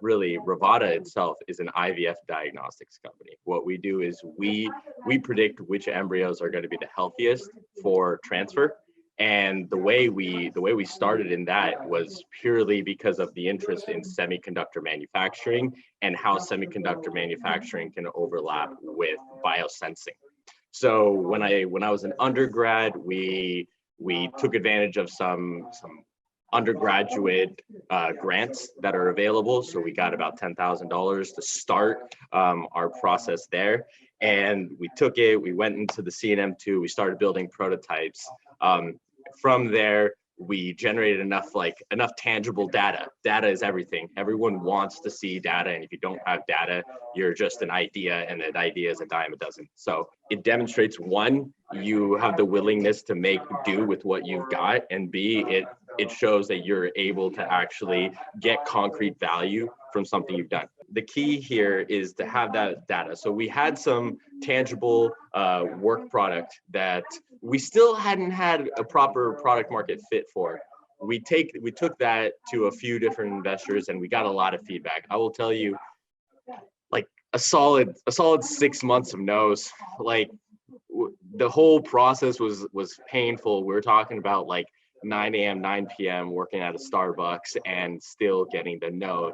really Rivada itself is an IVF diagnostics company. What we do is we predict which embryos are going to be the healthiest for transfer. And the way we started in that was purely because of the interest in semiconductor manufacturing and how semiconductor manufacturing can overlap with biosensing. So when I was an undergrad, we took advantage of some undergraduate grants that are available. So we got about $10,000 to start our process there. And we took it, we went into the CNM2, we started building prototypes. From there, we generated enough tangible data. Data is everything. Everyone wants to see data. And if you don't have data, you're just an idea, and an idea is a dime a dozen. So it demonstrates, one, you have the willingness to make do with what you've got, and B, it shows that you're able to actually get concrete value from something you've done. The key here is to have that data. So we had some tangible work product that we still hadn't had a proper product market fit for. We took that to a few different investors, and we got a lot of feedback. I will tell you, like a solid 6 months of no's. Like the whole process was painful. We were talking about like 9 a.m., 9 p.m. working at a Starbucks and still getting the no.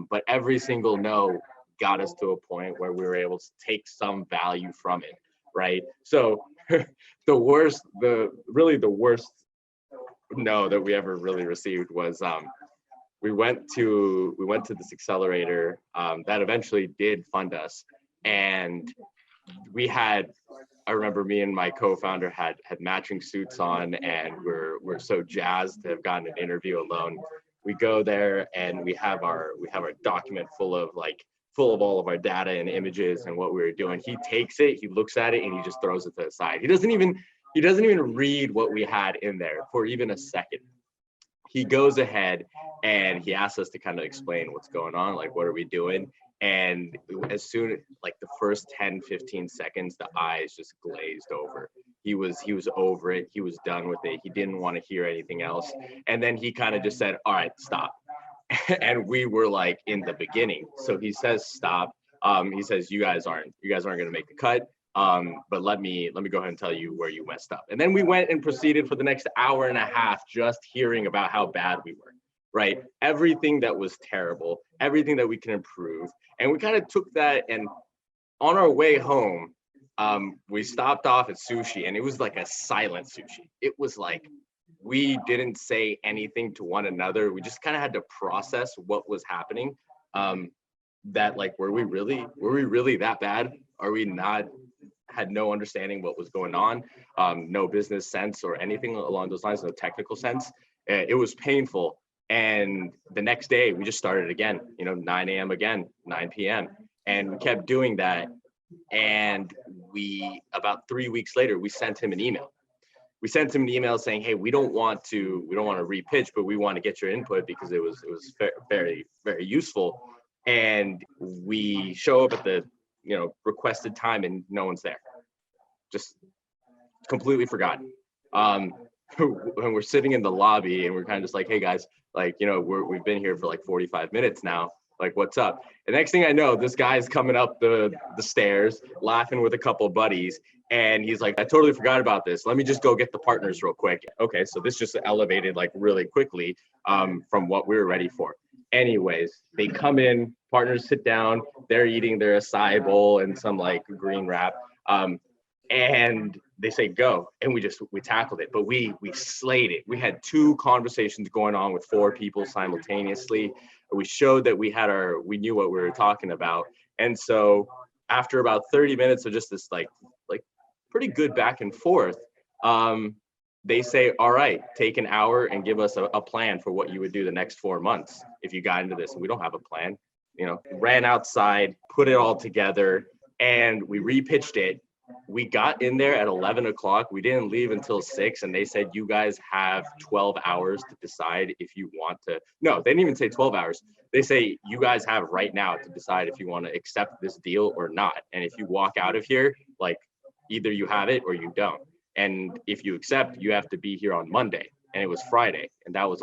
But every single no got us to a point where we were able to take some value from it, right? So the worst no that we ever really received was we went to this accelerator that eventually did fund us, and I remember me and my co-founder had matching suits on, and we're so jazzed to have gotten an interview alone. We go there and we have our document full of all of our data and images and what we were doing. He takes it, he looks at it, and he just throws it to the side. He doesn't even read what we had in there for even a second. He goes ahead and he asks us to kind of explain what's going on, like what are we doing? And as soon like the first 10-15 seconds, the eyes just glazed over. He was over it. He was done with it. He didn't want to hear anything else. And then he kind of just said, all right, stop. And we were like in the beginning. So he says, stop. He says, you guys aren't going to make the cut. But let me go ahead and tell you where you messed up. And then we went and proceeded for the next hour and a half just hearing about how bad we were, right? Everything that was terrible, everything that we can improve. And we kind of took that, and on our way home, we stopped off at sushi, and it was like a silent sushi. It was like, we didn't say anything to one another. We just kind of had to process what was happening. That like, were we really that bad? Are we not, had no understanding what was going on, no business sense or anything along those lines, no technical sense. It was painful. And the next day we just started again, 9 a.m. again, 9 p.m. And we kept doing that. And about 3 weeks later, we sent him an email. We sent him an email saying, hey, we don't want to repitch, but we want to get your input because it was very, very useful. And we show up at the requested time, and no one's there. Just completely forgotten. When we're sitting in the lobby and we're kind of just like, hey guys, we've been here for like 45 minutes now. Like, what's up? The next thing I know, this guy's coming up the stairs, laughing with a couple of buddies. And he's like, I totally forgot about this. Let me just go get the partners real quick. Okay, so this just elevated like really quickly from what we were ready for. Anyways, they come in, partners sit down, they're eating their acai bowl and some like green wrap. And they say go, and we tackled it, but we slayed it. We had 2 conversations going on with 4 people simultaneously. We showed that we knew what we were talking about. And so after about 30 minutes of just this like pretty good back and forth, they say, all right, take an hour and give us a plan for what you would do the next 4 months if you got into this. And we don't have a plan. Ran outside, put it all together, and we repitched it. We got in there at 11 o'clock. We didn't leave until 6, and they said, you guys have 12 hours to decide if you want to. No, they didn't even say 12 hours. They say, you guys have right now to decide if you want to accept this deal or not. And if you walk out of here, like either you have it or you don't. And if you accept, you have to be here on Monday. And it was Friday. And that was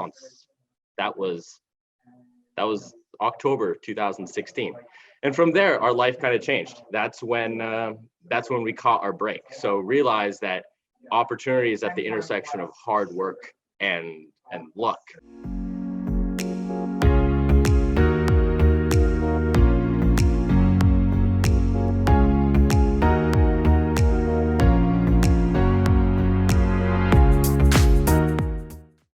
That was October 2016. And from there, our life kind of changed. That's when we caught our break. So realized that opportunity is at the intersection of hard work and luck.